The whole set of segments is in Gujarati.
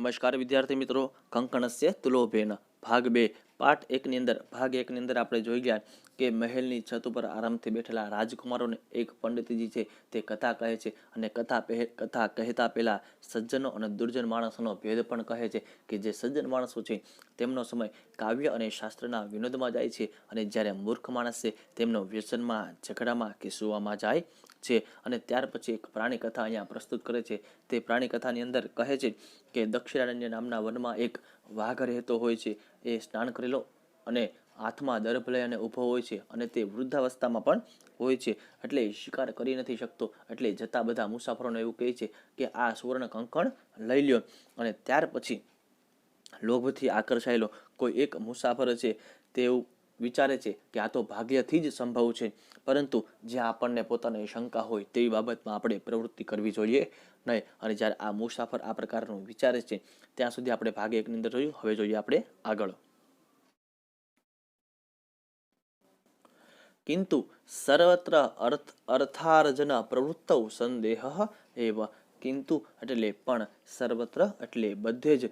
નમસ્કાર વિદ્યાર્થી મિત્રો, કંકણસ્ય તુલોભેન ભાગ 2 પાઠ 1 ની અંદર ભાગ 1 ની અંદર આપણે જોઈ ગયા કે મહેલની છત ઉપર આરામથી બેઠેલા રાજકુમારોને એક પંડિતજી છે તે કથા કહે છે અને કથા કહેતા પહેલા સજ્જનો અને દુર્જન માણસોનો ભેદ પણ કહે છે કે જે સજ્જન માણસો છે તેમનો સમય કાવ્ય અને શાસ્ત્રના વિનોદમાં જાય છે અને જ્યારે મૂર્ખ માણસ છે તેમનો વ્યસનમાં, ઝઘડામાં કે સુવામાં જાય છે. અને ત્યાર પછી એક પ્રાણી કથા અહીંયા પ્રસ્તુત કરે છે. તે પ્રાણી કથાની અંદર કહે છે કે દક્ષિણારણ્ય નામના વનમાં એક વાઘ રહેતો હોય છે. એ સ્નાન કરેલો અને હાથમાં દર્ભ લઈ અને ઊભો હોય છે અને તે વૃદ્ધાવસ્થામાં પણ હોય છે, એટલે શિકાર કરી નથી શકતો. એટલે જતા બધા મુસાફરોને એવું કહે છે કે આ સુવર્ણ કંકણ લઈ લ્યો. અને ત્યાર પછી લોભથી આકર્ષાયેલો કોઈ એક મુસાફર છે તે એવું વિચારે છે કે આ તો ભાગ્યથી જ સંભવ છે, પરંતુ જ્યાં આપણને પોતાની શંકા હોય તેવી બાબતમાં આપણે પ્રવૃત્તિ કરવી જોઈએ નહીં. અને જ્યારે આ મુસાફર આ પ્રકારનું વિચારે છે ત્યાં સુધી આપણે ભાગ 1 ની અંદર જોયું. હવે જોઈએ આપણે આગળ. કિંતુ સર્વત્ર અર્થાર્જન પ્રવૃત્તૌ સંદેહ એવ. કિંતુ એટલે પણ, સર્વત્ર એટલે બધે જ,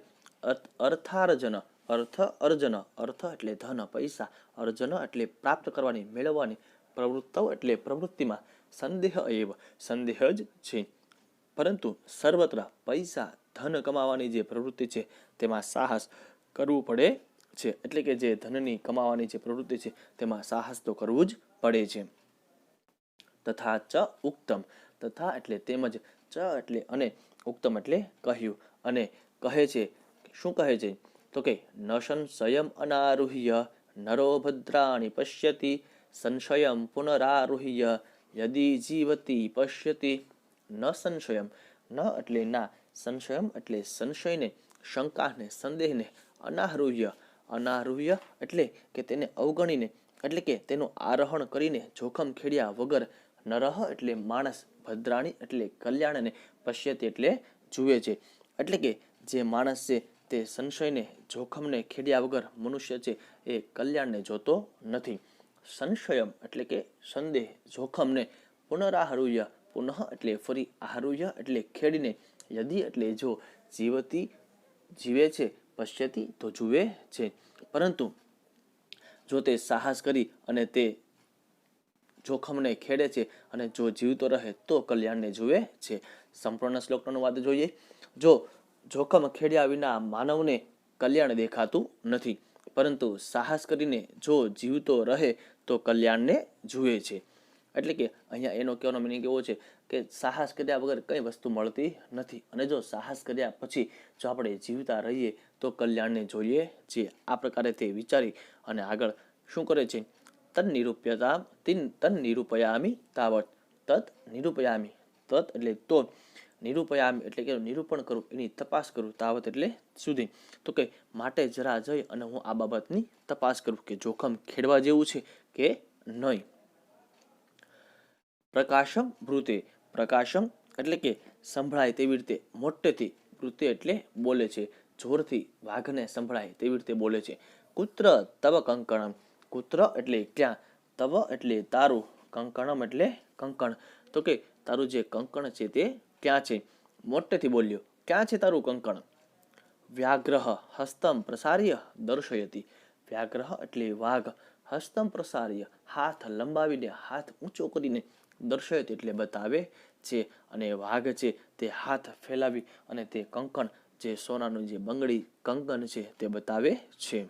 અર્થાર્જન અર્થ અર્જન, અર્થ એટલે ધન પૈસા, અર્જન એટલે પ્રાપ્ત કરવાની, મેળવવાની, પ્રવૃત્તૌ એટલે પ્રવૃત્તિમાં, સંદેહ એવ સંદેહ જ છે. પરંતુ સર્વત્ર પૈસા ધન કમાવાની જે પ્રવૃત્તિ છે તેમાં સાહસ કરવું પડે છે. એટલે કે જે ધનની કમાવાની જે પ્રવૃત્તિ છે તેમાં સાહસ તો કરવું જ પડે છે. તથા ચ ઉક્તમ, તથા એટલે તેમજ, ચ એટલે અને, ઉક્તમ એટલે કહ્યું. અને કહે છે, શું કહે છે તો કે ન સંશયમ અનારુહ્ય નરો ભદ્રાણી પશ્યતિ, સંશયમ પુનરારુહ્ય યદિ જીવતી પશ્યતિ. ન સંશયમ, ન એટલે ના, સંશયમ એટલે સંશયને, શંકાને, સંદેહને, અનારુહ્ય, અનારુહ્ય એટલે કે તેને અવગણીને, એટલે કે તેનું આરોહણ કરીને જોખમ ખેડ્યા વગર, નરહ એટલે માણસ, ભદ્રાણી એટલે કલ્યાણને, પશ્યતિ એટલે જુએ છે. એટલે કે જે માણસ છે તે સંશયને, જોખમને ખેડ્યા વગર મનુષ્ય છે એ કલ્યાણને જોતો નથી. સંશયમ એટલે કે સંદેહ, જોખમને, પુનરાહૃહ્ય, પુનઃ એટલે ફરી, આહૃહ્ય એટલે ખેડીને, યદિ એટલે જો, જીવતી જીવે છે, પશ્યતિ તો જુએ છે. પરંતુ જો તે સાહસ કરી અને તે જોખમને ખેડે છે અને જો જીવતો રહે તો કલ્યાણને જુએ છે. સંપૂર્ણ શ્લોકનો અનુવાદ જોઈએ. જો જોખમ ખેડ્યા વિના માનવને કલ્યાણ દેખાતું નથી, પરંતુ સાહસ કરીને જો જીવતો રહે તો કલ્યાણને જુએ છે. એટલે કે અહીંયા એનો કહેવાનો મિનિંગ એવો છે કે સાહસ કર્યા વગર કઈ વસ્તુ મળતી નથી, અને જો સાહસ કર્યા પછી જો આપણે જીવતા રહીએ તો કલ્યાણને જોઈએ છીએ. આ પ્રકારે તે વિચારી અને આગળ શું કરે છે, તન નિરૂપયામી તાવત, તત નિરૂપયામી, તત એટલે તો, નિરૂપયામી એટલે કે નિરૂપણ કરું, એની તપાસ કરું, તાવત એટલે સુધી. તો કે માટે જરા જઈ અને હું આ બાબતની તપાસ કરું કે જોખમ ખેડવા જેવું છે કે નહીં. પ્રકાશમ બ્રુતે, પ્રકાશમ એટલે કે સંભળાય તેવી રીતે, મોટેથી, બ્રુતે એટલે બોલે છે, જોરથી, વાઘને સંભળાય તેવી રીતે બોલે છે. કુત્ર તવ કંકણમ, કુત્ર એટલે ક્યાં, તવ એટલે તારું, કંકણમ એટલે કંકણ. તો કે તારું જે કંકણ છે તે ક્યાં છે. મોટેથી બોલ્યો, ક્યાં છે તારું કંકણ. વ્યાઘ્રહ હસ્તમ પ્રસાર્ય દર્શયતી, વ્યાઘ્રહ એટલે વાઘ, હસ્તમ પ્રસાર્ય હાથ લંબાવીને, હાથ ઊંચો કરીને, દર્શયતી એટલે બતાવે છે. અને વાઘ છે તે હાથ ફેલાવી અને તે કંકણ, જે સોનાનું જે બંગડી કંકણ છે તે બતાવે છે.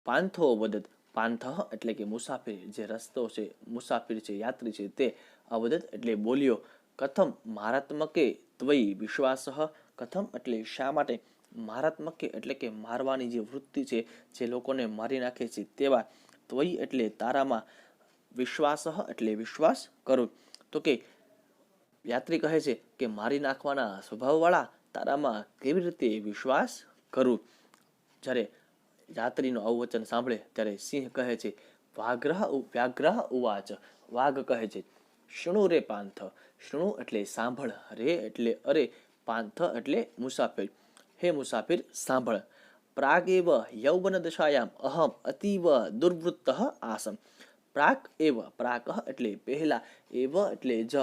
પાંથો વદત, પાંથ એટલે કે મુસાફિર, જે રસ્તો છે, મુસાફિર છે, યાત્રી છે તે, અવદત એટલે બોલ્યો. કથમ મારાત્મકે ત્વયી વિશ્વાસ, કથમ એટલે શા માટે, મારાત્મકે એટલે કે મારવાની જે વૃત્તિ છે, જે લોકોને મારી નાખે છે તેવા, ત્વયી એટલે તારામાં, વિશ્વાસ એટલે વિશ્વાસ કરું. તો કે યાત્રી કહે છે કે મારી નાખવાના સ્વભાવવાળા તારામાં કેવી રીતે વિશ્વાસ કરું. જ્યારે યાત્રીનું આવું વચન સાંભળે ત્યારે સિંહ કહે છે, વ્યાઘ્ર ઉવાચ, વાઘ કહે છે, શૃણુ રે પાંથ, શૃણુ એટલે સાંભળ, રે એટલે અરે, પાંથ એટલે મુસાફિર, હે મુસાફિર સાંભળ. પ્રાગેવ યૌવન દશાયામ અહમ અતીવ દુર્વૃત્ત આસમ. પ્રાક એવ, પ્રાક એટલે પહેલા, એવ એટલે જ,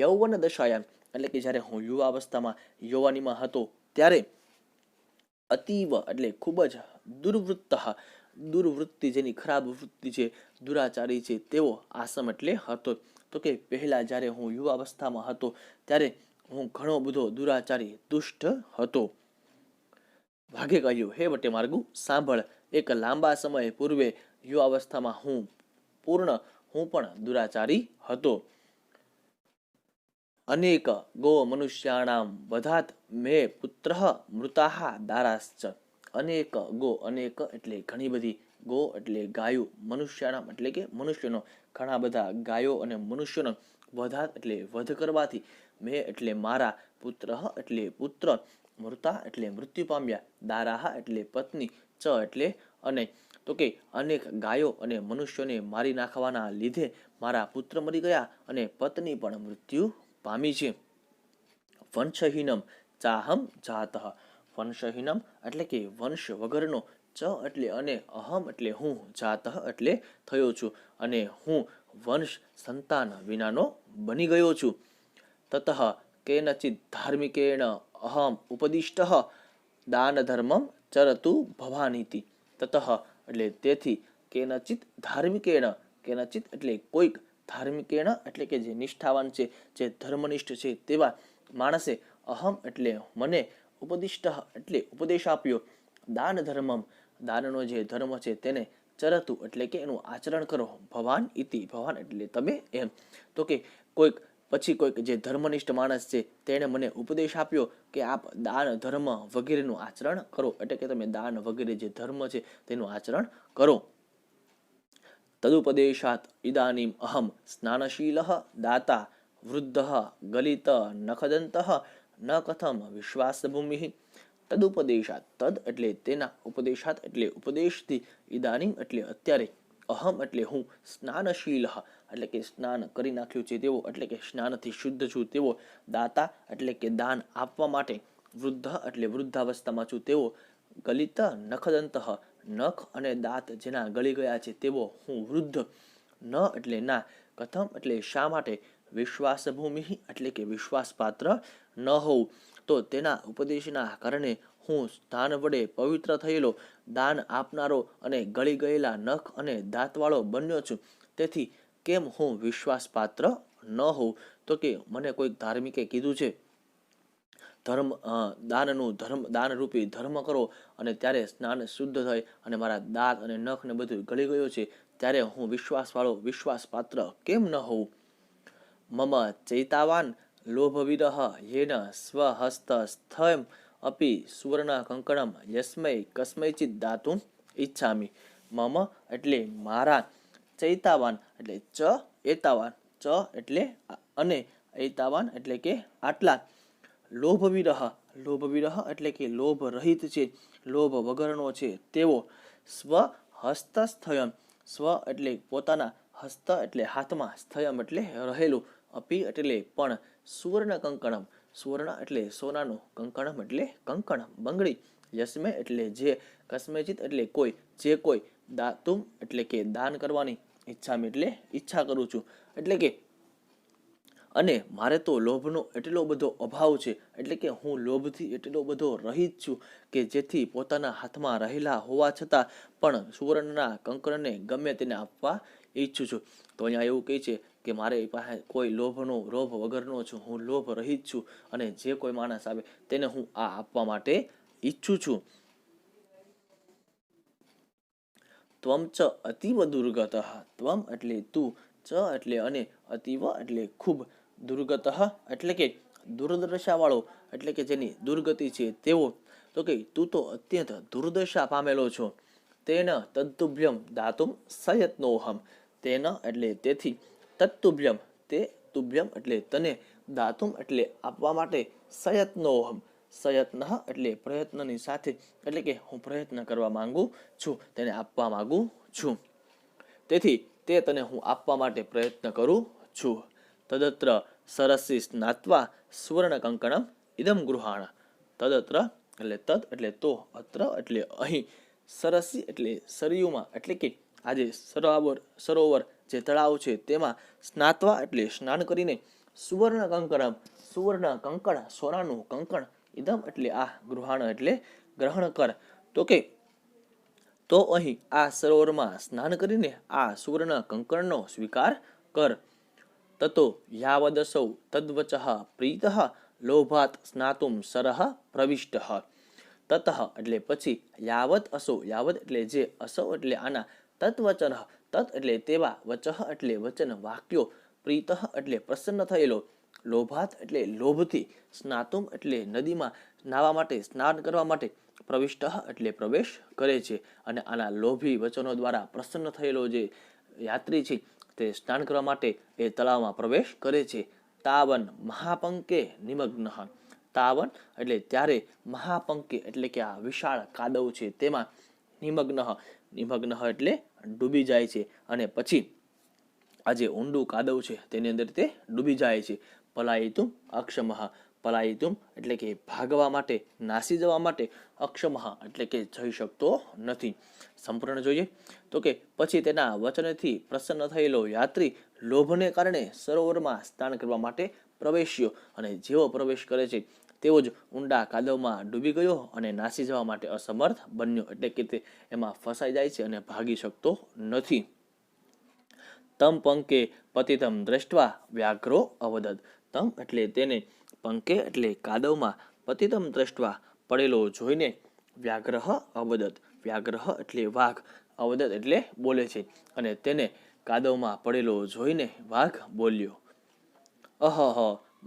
યૌવન દશાયામ એટલે કે જ્યારે હું યુવાવસ્થામાં યૌવનીમાં હતો ત્યારે અતીવ એટલે ખૂબ જ દુર્વૃત્તિ જેની ખરાબ વૃત્તિ છે, દુરાચારી છે તેવો આસમ એટલે હતો. તો કે પહેલા જ્યારે હું યુવાવસ્થામાં હતો ત્યારે હું ઘણો બધો દુરાચારી દુષ્ટ હતો. ભાગે કહ્યું, હે વટે માર્ગુ સાંભળ, એક લાંબા સમય પૂર્વે યુવાવસ્થામાં હું પણ દુરાચારી હતો. અનેક ગો મનુષ્યાણામ વધાત મે પુત્ર મૃતાહ દારાશ્ચ. અનેક ગો, અનેક એટલે ઘણી બધી, ગો એટલે ગાયો, મનુષ્યાણામ એટલે કે મનુષ્યનો, ઘણા બધા ગાયો અને મનુષ્યનો, વધાત એટલે વધ કરવાથી, મે એટલે મારા, પુત્ર એટલે પુત્ર, મૃતા એટલે મૃત્યુ પામ્યા, દારાહ એટલે પત્ની, ચ એટલે અને. તો કે અનેક ગાયો અને મનુષ્યોને મારી નાખવાના લીધે મારા પુત્ર મરી ગયા અને પત્ની પણ મૃત્યુ પામી છે. વંશહીનમ ચાહમ જાતઃ. વંશહીનમ એટલે કે વંશ વગરનો, ચ એટલે અને, અહમ એટલે હું, જાતઃ એટલે થયો છું, અને હું વંશ સંતાન વિનાનો બની ગયો છું. તતઃ કેનચિત ધાર્મિકેણ અહમ ઉપદિષ્ટ દાન ધર્મમ ચરતુ ભવાનીતિ. તતઃ એટલે તેથી, કેનચિત ધાર્મિકેણ, કેનચિત એટલે કોઈક, ધાર્મિકેણ એટલે કે જે નિષ્ઠાવાન છે, જે ધર્મનિષ્ઠ છે તેવા માણસે, અહમ એટલે મને, ઉપદિષ્ટ એટલે ઉપદેશ આપ્યો, દાન ધર્મમ દાનનો જે ધર્મ છે તેને, ચરતુ એટલે કે એનું આચરણ કરો, ભવાન ઇતિ ભવાન એટલે તમે એમ. તો કે કોઈક જે ધર્મનિષ્ઠ માણસ છે તેણે મને ઉપદેશ આપ્યો કે આપ દાન ધર્મ વગેરેનું આચરણ કરો, એટલે કે તમે દાન વગેરે જે ધર્મ છે તેનું આચરણ કરો. તદુપદેશાત ઇદાનીમ અહમ સ્નાનશીલઃ દાતા વૃદ્ધઃ ગલિત નખદંતઃ ન કથમ વિશ્વાસભૂમિ. તદુપદેશાત, તદ એટલે તેના, ઉપદેશાત એટલે ઉપદેશથી, ઇદાનીમ એટલે અત્યારે, અહમ એટલે હું, સ્નાનશીલઃ એટલે કે સ્નાન કરી નાખ્યું છે તેવો, એટલે કે સ્નાનથી શુદ્ધ છું તેવો, દાતા એટલે કે દાન આપવા માટે, વૃદ્ધ એટલે વૃદ્ધાવસ્થામાં છું તેવો, ગલિત નખદંત નખ અને દાંત જેના ગળી ગયા છે તેવો હું વૃદ્ધ, ન એટલે ના, કથમ એટલે શા માટે, વિશ્વાસભૂમિ એટલે કે વિશ્વાસપાત્ર ન હોઉં, તો તેના ઉપદેશના કારણે હું દાન વડે પવિત્ર થયેલો, દાન આપનારો અને ગળી ગયેલા નખ અને દાંતવાળો બન્યો છું. તેથી કેમ હું વિશ્વાસપાત્ર ન હોઉં? તો કે મને કોઈક ધાર્મિકે કીધું છે દાનરૂપી ધર્મ કરો અને ત્યારે સ્નાન શુદ્ધ થાય અને મારા દાંત અને નખ ને બધું ગળી ગયું છે, ત્યારે હું વિશ્વાસપાત્ર કેમ ન હોઉં? મમ ચૈતાવાન લોભવિરહ યેન સ્વહસ્તસ્થમ અપી સુવર્ણ કંકણમ યસ્મૈ કસ્મૈચિત દાતુમ ઈચ્છામિ. મમ એટલે મારા, ચૈતાવાન એટલે એતાવાન, ચ એટલે અને, એતાવાન એટલે કે આટલા, લોભવિરહ એટલે કે લોભ રહિત છે, લોભ વગરનો છે તેવો, સ્વહસ્તસ્થયમ, સ્વ એટલે પોતાના, હસ્ત એટલે હાથમાં, સ્થયમ એટલે રહેલું, અપી એટલે પણ, સુવર્ણ કંકણમ, સુવર્ણ એટલે સોનાનું, કંકણમ એટલે કંકણ બંગડી, યસ્મે એટલે જે, કસ્મેચિત એટલે કોઈ, જે કોઈ, દાતુમ એટલે કે દાન કરવાની, ઈચ્છામી એટલે ઈચ્છા કરું છું. એટલે કે અને મારે તો લોભનો એટલો બધો અભાવ છે, એટલે કે હું લોભથી એટલો બધો રહિત છું કે જેથી પોતાના હાથમાં રહેલા હોવા છતાં પણ સુવર્ણના કંકણને ગમે તેને આપવા ઈચ્છું છું. તો અહીંયા એવું કહે છે કે મારે પાસે કોઈ લોભ વગરનો છું, હું લોભ રહિત છું, અને જે કોઈ માણસ આવે તેને હું આ આપવા માટે ઈચ્છું છું. ત્વમ ચ અતીવ દુર્ગત, ત્વમ એટલે તું, ચ એટલે અને, અતીવ એટલે ખૂબ, દુર્ગત એટલે કે દુર્દશા એટલે કે જેની દુર્ગતિ છે તેવો. તો કે તું તો અત્યંત દુર્દશા પામેલો છો. તેન તત્તુભ્યમ દાતુમ સયત્નોહમ. તેન એટલે તેથી, તત્તુભ્યમ તે, તુભ્યમ એટલે તને, દાતુમ એટલે આપવા માટે, સયત્નોહમ સયત્ન એટલે પ્રયત્નની સાથે, એટલે કે હું પ્રયત્ન કરવા માંગુ છું, તેને આપવા માંગુ છું. તેથી તે તને હું આપવા માટે પ્રયત્ન કરું છું. તદત્ર સરસી સ્નાત્વા સુવર્ણ કંકણમ ઇદમ ગૃહાણ. તદત્ર એટલે તદ એટલે તો, અત્ર એટલે અહીં, સરસી એટલે સરયુમાં, એટલે કે આજે સરોવર જે તળાવ છે તેમાં, સ્નાત્વા એટલે સ્નાન કરીને, સુવર્ણ કંકણમ, સુવર્ણ કંકણ, સોનાનું કંકણ, ઇદમ એટલે આ, ગૃહાણ એટલે ગ્રહણ કર. તો અહીં આ સરોવરમાં સ્નાન કરીને આ સુવર્ણ કંકણનો સ્વીકાર કર. તતો યાવદસૌ તદ્વચઃ પ્રીતઃ લોભાત સ્નાતુમ સરઃ પ્રવિષ્ટઃ. તતઃ એટલે પછી, યાવત અસૌ, યાવત એટલે જે, અસૌ એટલે આના, તત્વચન, તત એટલે તેવા, વચઃ એટલે વચન, વાક્યો, પ્રીતઃ એટલે પ્રસન્ન થયેલો, લોભાત એટલે લોભથી, સ્નાતુમ એટલે નદીમાં નાહવા માટે, સ્નાન કરવા માટે, પ્રવિષ્ટ એટલે પ્રવેશ કરે છે. અને આના લોભી વચનો દ્વારા પ્રસન્ન થયેલો જે યાત્રી છે તે સ્નાન કરવા માટે એ તળાવમાં પ્રવેશ કરે છે. તાવન મહાપંકે નિમગ્ન, તાવન એટલે ત્યારે, મહાપંકે એટલે કે આ વિશાળ કાદવ છે તેમાં, નિમગ્ન, નિમગ્ન એટલે ડૂબી જાય છે. અને પછી આ જે ઊંડું કાદવ છે તેની અંદર તે ડૂબી જાય છે. પલાયિતુમ અક્ષમઃ, પલાયિતુમ એટલે કે ભાગવા માટે, નાસી જવા માટે, અક્ષમઃ એટલે કે જઈ શકતો નથી. સંપૂર્ણ જોઈએ તો કે પછી તેના વચનથી પ્રસન્ન થયેલો યાત્રી લોભને કારણે સરોવરમાં સ્નાન કરવા માટે પ્રવેશ્યો, અને જેવો પ્રવેશ કરે છે તેવો જ ઊંડા કાદવમાં ડૂબી ગયો અને નાસી જવા માટે અસમર્થ બન્યો, એટલે કે તે એમાં ફસાઈ જાય છે અને ભાગી શકતો નથી. તમ પંકે પતિતમ દ્રષ્ટવા વ્યાઘ્રો અવદદ, તમ એટલે તેને, પંકે એટલે કાદવમાં, પતિતમ દ્રષ્ટવા પડેલો જોઈને, વ્યાઘ્ર અવદદ, વ્યાઘ્ર એટલે વાઘ, અવદદ એટલે બોલે છે, અને તેને કાદવમાં પડેલો જોઈને વાઘ બોલ્યો. અહહ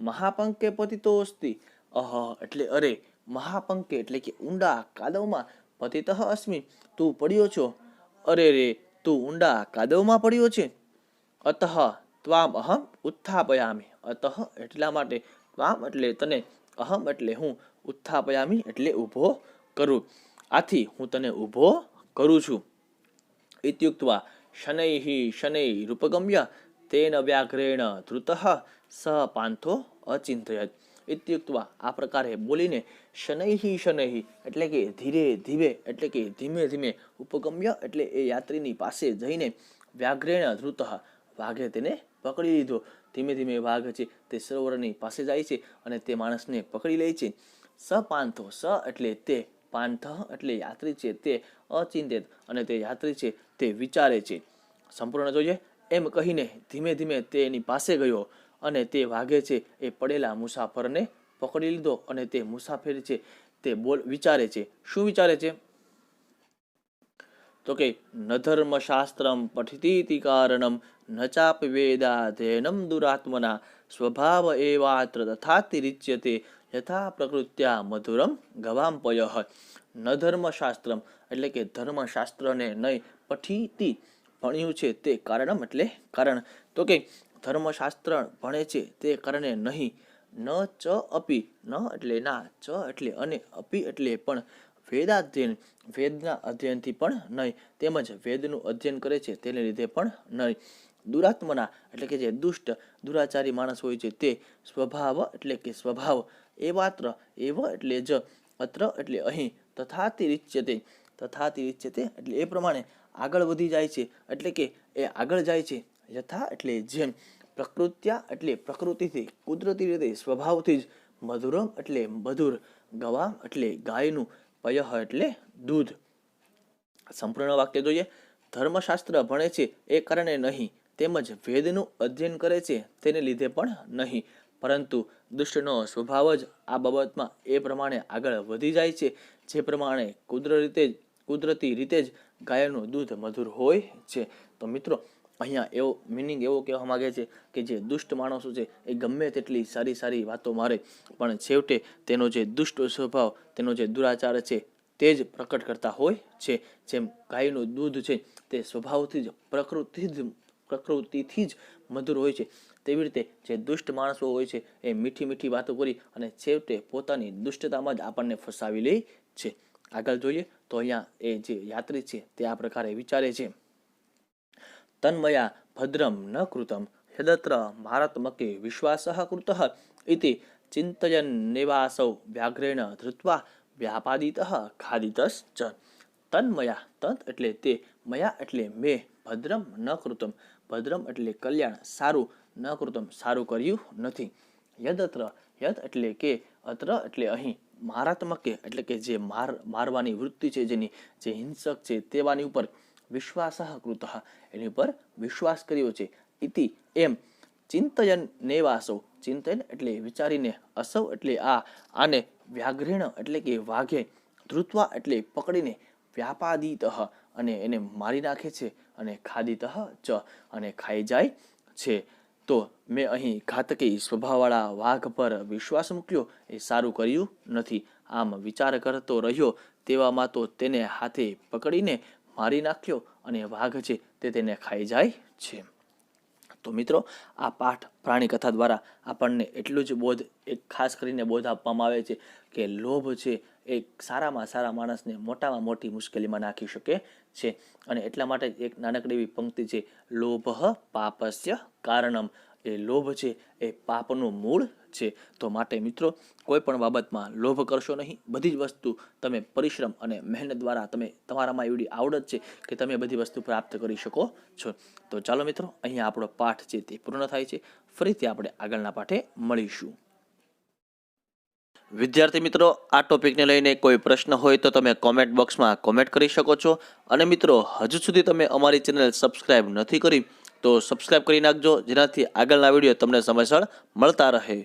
મહાપંકે પતિતો અસ્તિ, અહ એટલે અરે, મહાપંકે એટલે કે ઊંડા કાદવમાં, પતિતઃ અસ્મિ તું પડ્યો છો, અરે રે તું ઊંડા કાદવમાં પડ્યો છે. અતઃ ત્વામ અહમ ઉત્થાપયામિ, અતઃ એટલા માટે, ત્વામ એટલે તને, અહમ એટલે હું, ઉત્થાપયામિ એટલે ઊભો કરું, આથી હું તને ઊભો કરું છું. ઇત્યુક્ત્વા શનૈઃ શનૈ રૂપગમ્ય તેન વ્યાઘ્રેણ ધૃતઃ સ પાંથો અચિંતયત. ઇત્યુક્ત્વા આ પ્રકારે બોલીને, શનૈઃ શનૈઃ એટલે કે ધીરે ધીરે એટલે કે ધીમે ધીમે, ઉપગમ્ય એટલે એ યાત્રીની પાસે જઈને, વ્યાઘ્રેણ ધૃતઃ વાઘે તેને પકડી લીધો. ધીમે ધીમે વાઘ છે તે સરોવરની પાસે જાય છે અને તે માણસને પકડી લે છે. સ પાંથો, સ એટલે તે, પાંથ એટલે યાત્રી છે તે, અચિંતિત અને તે યાત્રી છે તે વિચારે છે. સંપૂર્ણ જોઈએ. એમ કહીને ધીમે ધીમે તે એની પાસે ગયો અને તે વાઘે છે એ પડેલા મુસાફરને પકડી લીધો, અને તે મુસાફર છે તે વિચારે છે. શું વિચારે છે? તો કે ન ધર્મશાસ્ત્રમ પઠિતીતિ કારણમ ન ચાપી વેદાધ્યયનમ દુરાત્મના સ્વભાવ એવાત્ર તથાતિરિચ્યતે યથા પ્રકૃત્યા મધુરમ ગવામ્પયઃ. ન ધર્મશાસ્ત્રમ એટલે કે ધર્મશાસ્ત્રને નહીં, પઠિતી ભણ્યું છે તે, કારણમ એટલે કારણ, તો કે ધર્મશાસ્ત્ર ભણે છે તે કારણે નહીં, ન ચ અપી, ન એટલે ના, ચ એટલે અને, અપી એટલે પણ, વેદાધ્યયન વેદના અધ્યયનથી પણ નહીં, તેમજ વેદનું અધ્યયન કરે છે તેને લીધે પણ નહીં. દુરાત્મના એટલે કે જે દુષ્ટ દુરાચારી માણસ હોય છે તે, સ્વભાવ એટલે કે સ્વભાવ, એવાત્ર એવ એટલે જ, અત્ર એટલે અહીં, તથાતિરિચ્યતે, તથાતિરિચ્યતે એટલે એ પ્રમાણે આગળ વધી જાય છે, એટલે કે એ આગળ જાય છે, યથા એટલે જેમ, પ્રકૃત્યા એટલે પ્રકૃતિથી, કુદરતી રીતે સ્વભાવથી જ, મધુરમ એટલે મધુર, ગવામ એટલે ગાયનું, પયઃ એટલે દૂધ. સંપૂર્ણ વાક્ય જોઈએ. ધર્મશાસ્ત્ર ભણે છે એ કારણે નહીં, તેમજ વેદનું અધ્યયન કરે છે તેને લીધે પણ નહીં, પરંતુ દુષ્ટનો સ્વભાવ જ આ બાબતમાં એ પ્રમાણે આગળ વધી જાય છે જે પ્રમાણે કુદરતી રીતે જ ગાયનું દૂધ મધુર હોય છે. તો મિત્રો અહીંયા એવો મિનિંગ એવો કહેવા માંગે છે કે જે દુષ્ટ માણસો છે એ ગમે તેટલી સારી સારી વાતો મારે, પણ છેવટે તેનો જે દુષ્ટ સ્વભાવ, તેનો જે દુરાચાર છે તે જ પ્રકટ કરતા હોય છે. જેમ ગાયનું દૂધ છે તે સ્વભાવથી જ પ્રકૃતિથી જ મધુર હોય છે, તેવી રીતે જે દુષ્ટ માણસો હોય છે એ મીઠી મીઠી વાતો કરી અને છેવટે પોતાની દુષ્ટતામાં જ આપણને ફસાવી લે છે. આગળ જોઈએ તો અહીંયા એ જે યાત્રી છે તે આ પ્રકારે વિચારે છે. તન્મયા ભદ્રમ ન કૃતમ યદત્ર મારાત્મકે વિશ્વાસઃ કૃતઃ ઇતિ ચિંતયન્નેવાસૌ વ્યાઘ્રેણ ધૃત્વા વ્યાપાદિતઃ ખાદિતશ્ચ. તન્મયા, તત એટલે તે, મયા એટલે મેં, ભદ્રમ ન કૃતમ ભદ્રમ એટલે કલ્યાણ, સારું, ન કૃતમ સારું કર્યું નથી. યદત્ર યદ એટલે કે, અત્ર એટલે અહીં, મારાત્મકે એટલે કે જે મારવાની વૃત્તિ છે, જેની જે હિંસક છે તેવાની ઉપર વિશ્વાસ કૃત એની ઉપર વિશ્વાસ કર્યો છે. ઇતિ એમ ચિંતયન નેવાસૌ, ચિંતન એટલે વિચારીને, અસૌ એટલે આને, વ્યાઘ્રેણ એટલે કે વાઘે, ધૃત્વા એટલે પકડીને, વ્યાપાદિત અને એને મારી નાખે છે, અને ખાદિત ચ અને ખાઈ જાય છે. તો મેં અહીં ઘાતકી સ્વભાવવાળા વાઘ પર વિશ્વાસ મૂક્યો, એ સારું કર્યું નથી. આમ વિચાર કરતો રહ્યો તેવામાં તો તેને હાથે પકડીને મારી નાખ્યો, અને વાઘ છે તે તેને ખાઈ જાય છે. તો મિત્રો, આ પાઠ પ્રાણી કથા દ્વારા આપણને એટલું જ બોધ, એક ખાસ કરીને બોધ આપવામાં આવે છે કે લોભ છે એ સારામાં સારા માણસને મોટામાં મોટી મુશ્કેલીમાં નાખી શકે છે. અને એટલા માટે એક નાનકડી એવી પંક્તિ છે, લોભ પાપસ્ય કારણમ, એ લોભ છે એ પાપનું મૂળ છે. તો માટે મિત્રો, કોઈ પણ બાબતમાં લોભ કરશો નહીં. બધી જ વસ્તુ તમે પરિશ્રમ અને મહેનત દ્વારા તમે, તમારામાં એવી આવડત છે કે તમે બધી વસ્તુ પ્રાપ્ત કરી શકો છો. તો ચાલો મિત્રો, અહીંયા આપણો પાઠ છે તે પૂર્ણ થાય છે. ફરીથી આપણે આગળના પાઠે મળીશું. વિદ્યાર્થી મિત્રો, આ ટોપિકને લઈને કોઈ પ્રશ્ન હોય તો તમે કોમેન્ટ બોક્સમાં કોમેન્ટ કરી શકો છો. અને મિત્રો, હજુ સુધી તમે અમારી ચેનલ સબસ્ક્રાઇબ નથી કરી તો સબસ્ક્રાઇબ કરી નાખજો, જેનાથી આગળના વિડીયો તમને સમયસર મળતા રહે.